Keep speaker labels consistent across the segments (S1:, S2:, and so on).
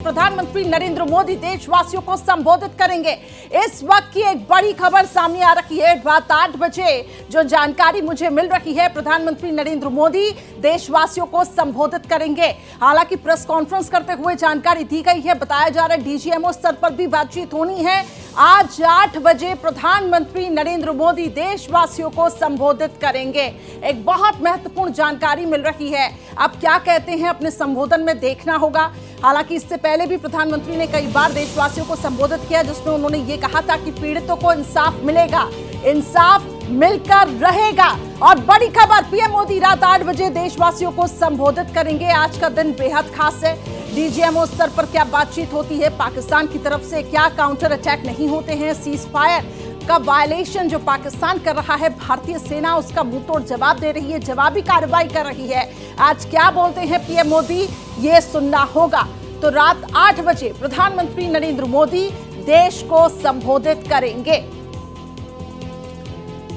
S1: प्रधानमंत्री नरेंद्र मोदी देशवासियों को संबोधित करेंगे। इस वक्त की एक बड़ी खबर सामने आ रही है। रात 8 बजे जो जानकारी मुझे मिल रही है, प्रधानमंत्री नरेंद्र मोदी देशवासियों को संबोधित करेंगे। हालांकि प्रेस कॉन्फ्रेंस करते हुए जानकारी दी गई है, बताया जा रहा है डीजीएमओ स्तर पर भी बातचीत होनी है। आज 8 बजे प्रधानमंत्री नरेंद्र मोदी देशवासियों को संबोधित करेंगे। एक बहुत महत्वपूर्ण जानकारी मिल रही है। अब क्या कहते हैं अपने संबोधन में देखना होगा। हालांकि इससे पहले भी प्रधानमंत्री ने कई बार देशवासियों को संबोधित किया, जिसमें उन्होंने ये कहा था कि पीड़ितों को इंसाफ मिलेगा, इंसाफ मिलकर रहेगा। और बड़ी खबर, पीएम मोदी रात 8 बजे देशवासियों को संबोधित करेंगे। आज का दिन बेहद खास है। डीजीएमओ स्तर पर क्या बातचीत होती है, पाकिस्तान की तरफ से क्या काउंटर अटैक नहीं होते हैं, सीज फायर का वायलेशन जो पाकिस्तान कर रहा है, भारतीय सेना उसका मुंहतोड़ जवाब दे रही है, जवाबी कार्रवाई कर रही है। आज क्या बोलते हैं पीएम मोदी, ये सुनना होगा। तो रात 8 बजे प्रधानमंत्री नरेंद्र मोदी देश को संबोधित करेंगे।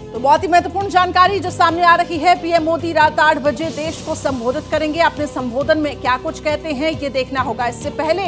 S1: तो बहुत ही महत्वपूर्ण जानकारी जो सामने आ रही है। पीएम मोदी रात 8 बजे देश को संबोधित करेंगे। अपने संबोधन में क्या कुछ कहते हैं ये देखना होगा। इससे पहले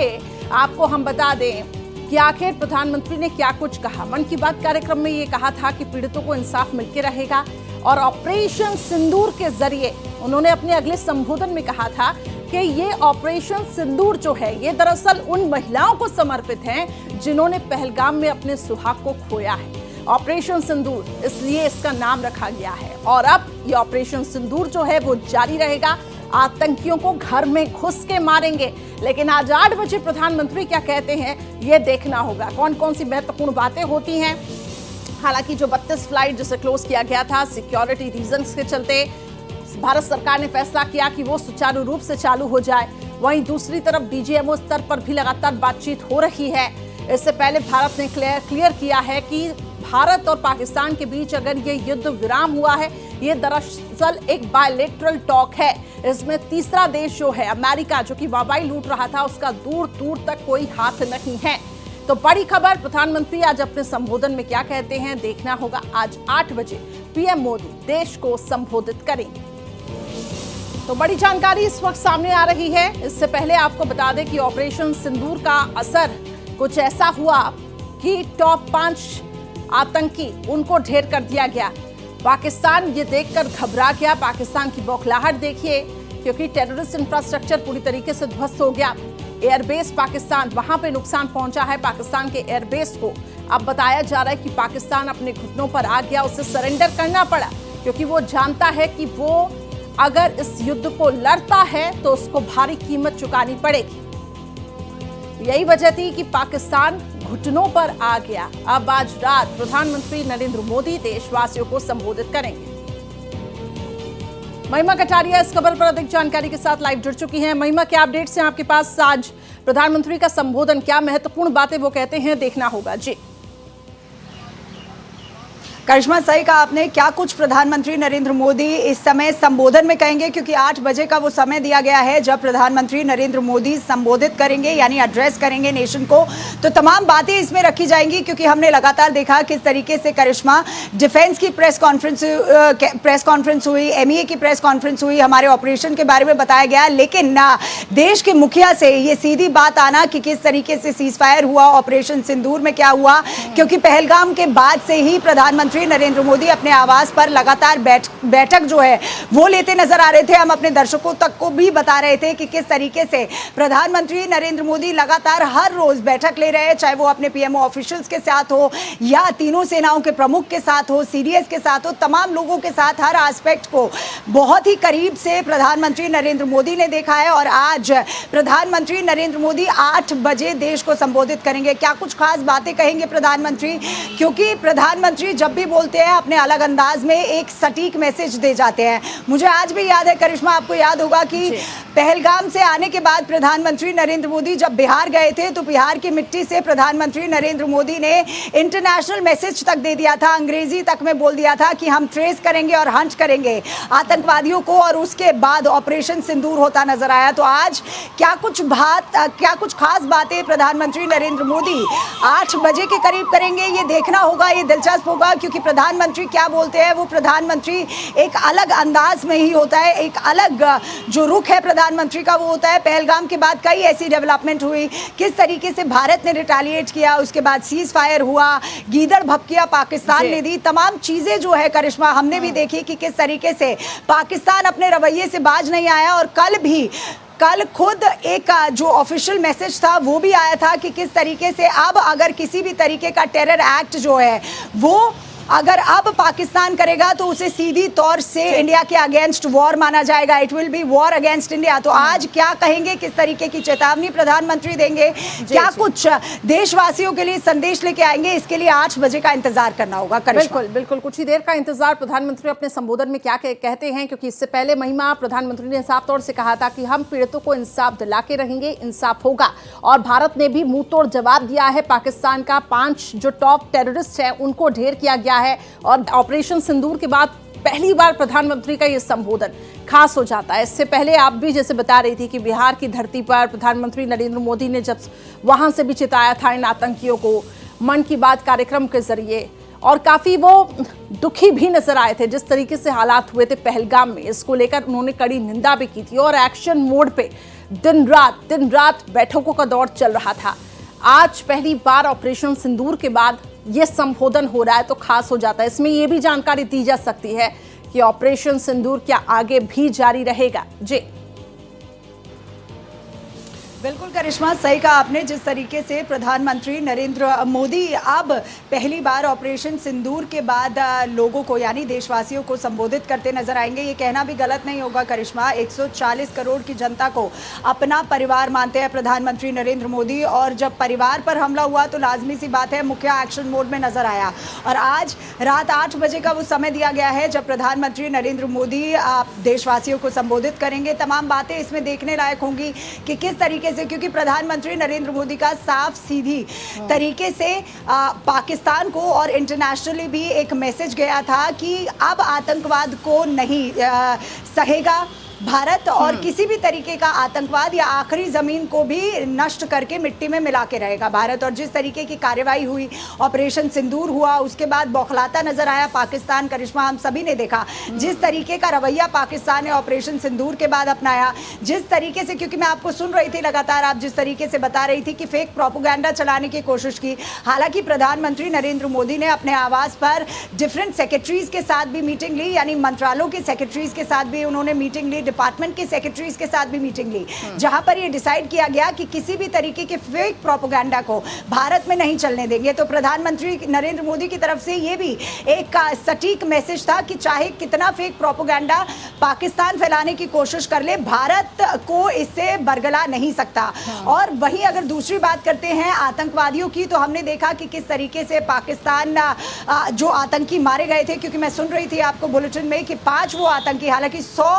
S1: आपको हम बता दें कि आखिर प्रधानमंत्री ने क्या कुछ कहा। मन की बात कार्यक्रम में ये कहा था कि पीड़ितों को इंसाफ मिलके रहेगा, और ऑपरेशन सिंदूर के जरिए उन्होंने अपने अगले संबोधन में कहा था कि ये ऑपरेशन सिंदूर जो है, ये दरअसल उन महिलाओं को समर्पित है जिन्होंने पहलगाम में अपने सुहाग को खोया है। ऑपरेशन सिंदूर इसलिए इसका नाम रखा गया है। और अब ये ऑपरेशन सिंदूर जो है वो जारी रहेगा। आतंकियों को घर में घुस के मारेंगे। लेकिन आज 8 बजे प्रधानमंत्री क्या कहते हैं ये देखना होगा। कौन कौन सी महत्वपूर्ण बातें होती हैं। हालांकि जो 32 फ्लाइट जिसे क्लोज किया गया था सिक्योरिटी रीजंस के चलते, भारत सरकार ने फैसला किया कि वो सुचारू रूप से चालू हो जाए। वहीं दूसरी तरफ डीजीएमओ स्तर पर भी लगातार बातचीत हो रही है। इससे पहले भारत ने क्लियर किया है कि भारत और पाकिस्तान के बीच अगर ये युद्ध विराम हुआ है, ये दरअसल एक बायलैटरल टॉक है। इसमें तीसरा देश जो है अमेरिका, जो कि वाबाई लूट रहा था, उसका दूर दूर तक कोई हाथ नहीं है। तो बड़ी खबर, प्रधानमंत्री आज अपने संबोधन में क्या कहते हैं देखना होगा। आज 8 बजे पीएम मोदी देश को संबोधित करेंगे। तो बड़ी जानकारी इस वक्त सामने आ रही है। इससे पहले आपको बता दें कि ऑपरेशन सिंदूर का असर कुछ ऐसा हुआ कि टॉप 5 आतंकी उनको ढेर कर दिया गया। पाकिस्तान ये देखकर घबरा गया। पाकिस्तान की बौखलाहट देखिए, क्योंकि टेररिस्ट इंफ्रास्ट्रक्चर पूरी तरीके से ध्वस्त हो गया। एयरबेस पाकिस्तान, वहां पे नुकसान पहुंचा है पाकिस्तान के एयरबेस को। अब बताया जा रहा है कि पाकिस्तान अपने घुटनों पर आ गया, उसे सरेंडर करना पड़ा, क्योंकि वो जानता है कि वो अगर इस युद्ध को लड़ता है तो उसको भारी कीमत चुकानी पड़ेगी। यही वजह थी कि पाकिस्तान घुटनों पर आ गया। अब आज रात प्रधानमंत्री नरेंद्र मोदी देशवासियों को संबोधित करेंगे। महिमा कटारिया इस खबर पर अधिक जानकारी के साथ लाइव जुड़ चुकी हैं। महिमा, क्या अपडेट्स हैं आपके पास? आज प्रधानमंत्री का संबोधन, क्या महत्वपूर्ण बातें वो कहते हैं देखना होगा। जी
S2: करिश्मा, सही कहा आपने। क्या कुछ प्रधानमंत्री नरेंद्र मोदी इस समय संबोधन में कहेंगे, क्योंकि 8 बजे का वो समय दिया गया है जब प्रधानमंत्री नरेंद्र मोदी संबोधित करेंगे, यानी एड्रेस करेंगे नेशन को। तो तमाम बातें इसमें रखी जाएंगी, क्योंकि हमने लगातार देखा किस तरीके से करिश्मा डिफेंस की प्रेस कॉन्फ्रेंस हुई, एमईए की प्रेस कॉन्फ्रेंस हुई, हमारे ऑपरेशन के बारे में बताया गया। लेकिन देश के मुखिया से ये सीधी बात आना कि किस तरीके से सीज फायर हुआ, ऑपरेशन सिंदूर में क्या हुआ, क्योंकि पहलगाम के बाद से ही प्रधानमंत्री नरेंद्र मोदी अपने आवास पर लगातार बैठक जो है वो लेते नजर आ रहे थे। हम अपने दर्शकों तक को भी बता रहे थे कि किस तरीके से प्रधानमंत्री नरेंद्र मोदी लगातार हर रोज बैठक ले रहे हैं, चाहे वो अपने पीएमओ ऑफिशियल्स के साथ हो या तीनों सेनाओं के प्रमुख के साथ हो, सीडीएस के साथ हो, तमाम लोगों के साथ हर एस्पेक्ट को बहुत ही करीब से प्रधानमंत्री नरेंद्र मोदी ने देखा है। और आज प्रधानमंत्री नरेंद्र मोदी 8 बजे देश को संबोधित करेंगे। क्या कुछ खास बातें कहेंगे प्रधानमंत्री, क्योंकि प्रधानमंत्री जब भी बोलते हैं अपने अलग अंदाज में एक सटीक मैसेज दे जाते हैं। मुझे आज भी याद है करिश्मा, आपको याद होगा कि पहलगाम से आने के बाद प्रधानमंत्री नरेंद्र मोदी जब बिहार गए थे तो बिहार की मिट्टी से प्रधानमंत्री नरेंद्र मोदी ने इंटरनेशनल मैसेज तक दे दिया था, अंग्रेजी तक में बोल दिया था कि हम ट्रेस करेंगे और हंट करेंगे आतंकवादियों को, और उसके बाद ऑपरेशन सिंदूर होता नजर आया। तो आज क्या कुछ खास बातें प्रधानमंत्री नरेंद्र मोदी 8 बजे के करीब करेंगे, ये देखना होगा, ये दिलचस्प होगा, क्योंकि क्योंकि प्रधानमंत्री क्या बोलते हैं वो प्रधानमंत्री एक अलग अंदाज में ही होता है, एक अलग जो रुख है प्रधानमंत्री का वो होता है। पहलगाम के बाद कई ऐसी डेवलपमेंट हुई, किस तरीके से भारत ने रिटेलिएट किया, उसके बाद सीज फायर हुआ, गीदड़ भपकिया पाकिस्तान ने दी, तमाम चीजें जो है करिश्मा हमने भी देखी कि किस तरीके से पाकिस्तान अपने रवैये से बाज नहीं आया। और कल खुद एक जो ऑफिशियल मैसेज था वो भी आया था कि किस तरीके से अब अगर किसी भी तरीके का टेरर एक्ट जो है वो अगर अब पाकिस्तान करेगा तो उसे सीधी तौर से इंडिया के अगेंस्ट वॉर माना जाएगा, it will be war against India. तो आज क्या कहेंगे, किस तरीके की चेतावनी प्रधानमंत्री देंगे, क्या कुछ देशवासियों के लिए संदेश लेके आएंगे, इसके लिए 8 बजे का इंतजार करना होगा।
S1: बिल्कुल बिल्कुल, कुछ ही देर का इंतजार। प्रधानमंत्री अपने संबोधन में क्या कहते हैं, क्योंकि इससे पहले महिमा प्रधानमंत्री ने साफ तौर से कहा था कि हम पीड़ितों को इंसाफ दिला के रहेंगे, इंसाफ होगा। और भारत ने भी मुंह तोड़ जवाब दिया है। पाकिस्तान का 5 जो टॉप टेररिस्ट है उनको ढेर किया गया है। और ऑपरेशन सिंदूर के बाद पहली बार प्रधानमंत्री का यह संबोधन खास हो जाता है। इससे पहले आप भी जैसे बता रही थी कि बिहार की धरती पर प्रधानमंत्री नरेंद्र मोदी ने जब वहां से भी चिताया था इन आतंकियों को मन की बात कार्यक्रम के जरिए, और काफी वो दुखी भी नजर आए थे जिस तरीके से हालात हुए थे पहलगाम में। इसको लेकर उन्होंने कड़ी निंदा भी की थी और एक्शन मोड पे दिन रात बैठकों का दौर चल रहा था। आज पहली बार ऑपरेशन सिंदूर के बाद ये संबोधन हो रहा है तो खास हो जाता है। इसमें ये भी जानकारी दी जा सकती है कि ऑपरेशन सिंदूर क्या आगे भी जारी रहेगा। जी
S2: बिल्कुल करिश्मा, सही कहा आपने। जिस तरीके से प्रधानमंत्री नरेंद्र मोदी अब पहली बार ऑपरेशन सिंदूर के बाद लोगों को यानी देशवासियों को संबोधित करते नजर आएंगे, ये कहना भी गलत नहीं होगा करिश्मा। 140 करोड़ की जनता को अपना परिवार मानते हैं प्रधानमंत्री नरेंद्र मोदी, और जब परिवार पर हमला हुआ तो लाजमी सी बात है मुखिया एक्शन मोड में नजर आया। और आज रात 8 बजे का वो समय दिया गया है जब प्रधानमंत्री नरेंद्र मोदी देशवासियों को संबोधित करेंगे। तमाम बातें इसमें देखने लायक होंगी कि किस तरीके से, क्योंकि प्रधानमंत्री नरेंद्र मोदी का साफ सीधी तरीके से पाकिस्तान को और इंटरनेशनली भी एक मैसेज गया था कि अब आतंकवाद को नहीं सहेगा भारत, और किसी भी तरीके का आतंकवाद या आखिरी जमीन को भी नष्ट करके मिट्टी में मिला के रहेगा भारत। और जिस तरीके की कार्रवाई हुई, ऑपरेशन सिंदूर हुआ, उसके बाद बौखलाता नजर आया पाकिस्तान। करिश्मा, हम सभी ने देखा जिस तरीके का रवैया पाकिस्तान ने ऑपरेशन सिंदूर के बाद अपनाया, जिस तरीके से, क्योंकि मैं आपको सुन रही थी लगातार, आप जिस तरीके से बता रही थी कि फेक प्रोपेगेंडा चलाने की कोशिश की। हालांकि प्रधानमंत्री नरेंद्र मोदी ने अपने आवास पर डिफरेंट सेक्रेटरीज के साथ भी मीटिंग ली, यानी मंत्रालयों के सेक्रेटरीज के साथ भी उन्होंने मीटिंग ली, डिपार्टमेंट के सेक्रेटरीज के साथ भी मीटिंग ली, जहां पर यह डिसाइड किया गया कि किसी भी तरीके के फेक प्रोपेगेंडा को भारत में नहीं चलने देंगे। तो प्रधानमंत्री नरेंद्र मोदी की तरफ से यह भी एक सटीक मैसेज था कि चाहे कितना फेक प्रोपेगेंडा पाकिस्तान फैलाने की कोशिश कर ले, भारत को इससे बरगला नहीं सकता। और वहीं अगर दूसरी बात करते हैं आतंकवादियों की, तो हमने देखा कि किस तरीके से पाकिस्तान जो आतंकी मारे गए थे, क्योंकि मैं सुन रही थी आपको बुलेटिन में कि 5 वो आतंकी, हालांकि 100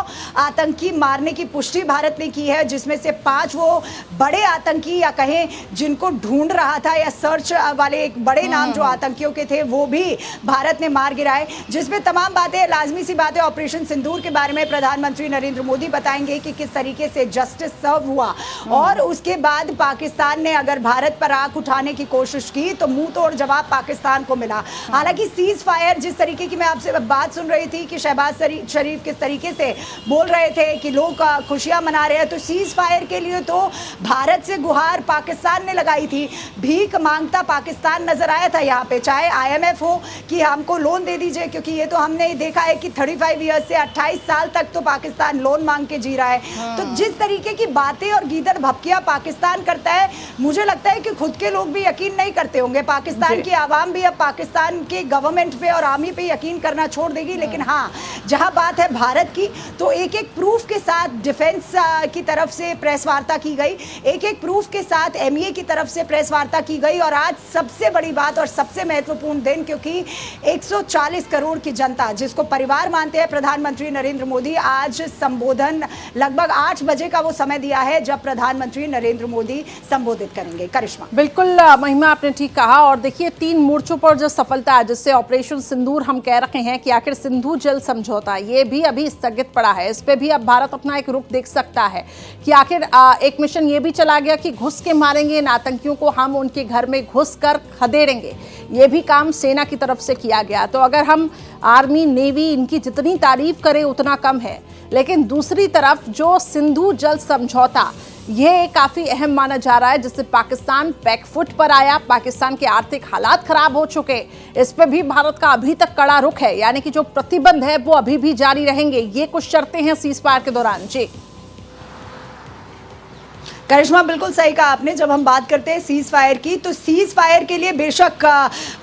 S2: आतंकी मारने की पुष्टि भारत ने की है, जिसमें से 5 वो बड़े आतंकी या कहें जिनको ढूंढ रहा था या सर्च वाले एक बड़े नाम जो आतंकियों के थे वो भी भारत ने मार गिराए। जिसमें तमाम बातें, लाजमी सी बातें ऑपरेशन सिंदूर के बारे में प्रधानमंत्री नरेंद्र मोदी बताएंगे कि किस तरीके से जस्टिस सर्व हुआ, और उसके बाद पाकिस्तान ने अगर भारत पर आंख उठाने की कोशिश की तो मुंह तोड़ जवाब पाकिस्तान को मिला। हालांकि सीज फायर, जिस तरीके की मैं आपसे बात सुन रही थी कि शहबाज शरीफ किस तरीके से बोल रहे थे कि लोग खुशियां मना रहे हैं, तो सीज फायर के लिए तो भारत से गुहार पाकिस्तान ने लगाई थी। भीख मांगता पाकिस्तान नजर आया था यहाँ पे, चाहे IMF हो कि हमको लोन दे दीजिए, क्योंकि ये तो हमने देखा है कि 35 ईयर्स से 28 साल तक तो पाकिस्तान लोन मांग के जी रहा है। तो जिस तरीके की बातें और गीदड़ भपकिया पाकिस्तान करता है, मुझे लगता है कि खुद के लोग भी यकीन नहीं करते होंगे, पाकिस्तान की आवाम भी अब पाकिस्तान के गवर्नमेंट पे और आर्मी पे यकीन करना छोड़ देगी। लेकिन हाँ, जहां बात है भारत की, तो एक एक प्रूफ के साथ डिफेंस की तरफ से प्रेस वार्ता की गई, एक एक प्रूफ के साथ MEA की तरफ से प्रेस वार्ता की गई। और आज सबसे बड़ी बात और सबसे महत्वपूर्ण दिन, क्योंकि 140 करोड़ की जनता जिसको परिवार मानते हैं प्रधानमंत्री नरेंद्र मोदी, आज संबोधन लगभग 8 बजे का वो समय दिया है जब प्रधानमंत्री नरेंद्र मोदी संबोधित करेंगे। करिश्मा,
S1: बिल्कुल महिमा, आपने ठीक कहा। और देखिए 3 मोर्चों पर जो सफलता है, जिससे ऑपरेशन सिंदूर हम कह रहे हैं कि आखिर सिंधु जल समझौता ये भी अभी स्थगित पड़ा है, इस पे भी भी अब भारत अपना एक रुख देख सकता है कि आखिर एक मिशन ये भी चला गया कि घुस के मारेंगे इन आतंकियों को, हम उनके घर में घुस कर खदेड़ेंगे। ये भी काम सेना की तरफ से किया गया। तो अगर हम आर्मी, नेवी, इनकी जितनी तारीफ करें उतना कम है। लेकिन दूसरी तरफ जो सिंधु जल समझौता, ये काफी अहम माना जा रहा है, जिससे पाकिस्तान बैकफुट पर आया, पाकिस्तान के आर्थिक हालात खराब हो चुके। इस पे भी भारत का अभी तक कड़ा रुख है, यानी कि जो प्रतिबंध है वो अभी भी जारी रहेंगे। ये कुछ शर्तें हैं सीज फायर के दौरान। जी
S2: करिश्मा, बिल्कुल सही कहा आपने। जब हम बात करते हैं सीज फायर की, तो सीज फायर के लिए बेशक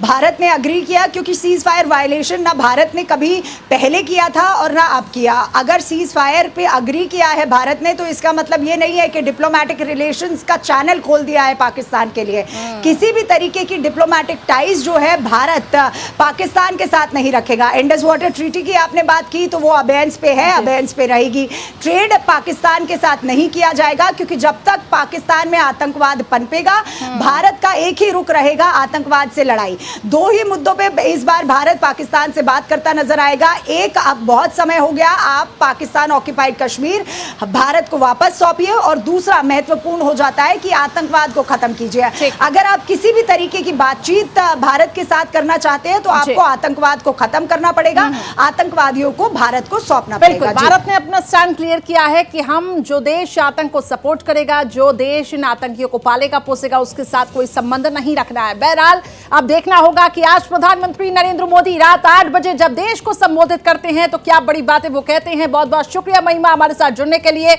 S2: भारत ने अग्री किया, क्योंकि सीज फायर वायलेशन ना भारत ने कभी पहले किया था और ना अब किया। अगर सीज फायर पे अग्री किया है भारत ने, तो इसका मतलब ये नहीं है कि डिप्लोमेटिक रिलेशंस का चैनल खोल दिया है पाकिस्तान के लिए। किसी भी तरीके की डिप्लोमेटिक टाइज जो है भारत पाकिस्तान के साथ नहीं रखेगा। इंडस वाटर ट्रीटी की आपने बात की, तो वो अबेंस पे है, अबेंस पे रहेगी। ट्रेड पाकिस्तान के साथ नहीं किया जाएगा, क्योंकि जब तक पाकिस्तान में आतंकवाद पनपेगा, भारत का एक ही रुख रहेगा, आतंकवाद से लड़ाई। दो ही मुद्दों पे इस बार भारत पाकिस्तान से बात करता नजर आएगा। एक, अब बहुत समय हो गया, आप पाकिस्तान ऑक्यूपाइड कश्मीर भारत को वापस सौंपिए, और दूसरा महत्वपूर्ण हो जाता है कि आतंकवाद को खत्म कीजिए। अगर आप किसी भी तरीके की बातचीत भारत के साथ करना चाहते हैं, तो आपको आतंकवाद को खत्म करना पड़ेगा, आतंकवादियों को भारत को सौंपना पड़ेगा।
S1: भारत ने अपना स्टैंड क्लियर किया है कि हम, जो देश आतंक को सपोर्ट करेगा, जो देश इन आतंकियों को पालेगा पोसेगा, उसके साथ कोई संबंध नहीं रखना है। बहरहाल अब देखना होगा कि आज प्रधानमंत्री नरेंद्र मोदी रात 8 बजे जब देश को संबोधित करते हैं तो क्या बड़ी बातें वो कहते हैं। बहुत बहुत शुक्रिया महिमा हमारे साथ जुड़ने के लिए।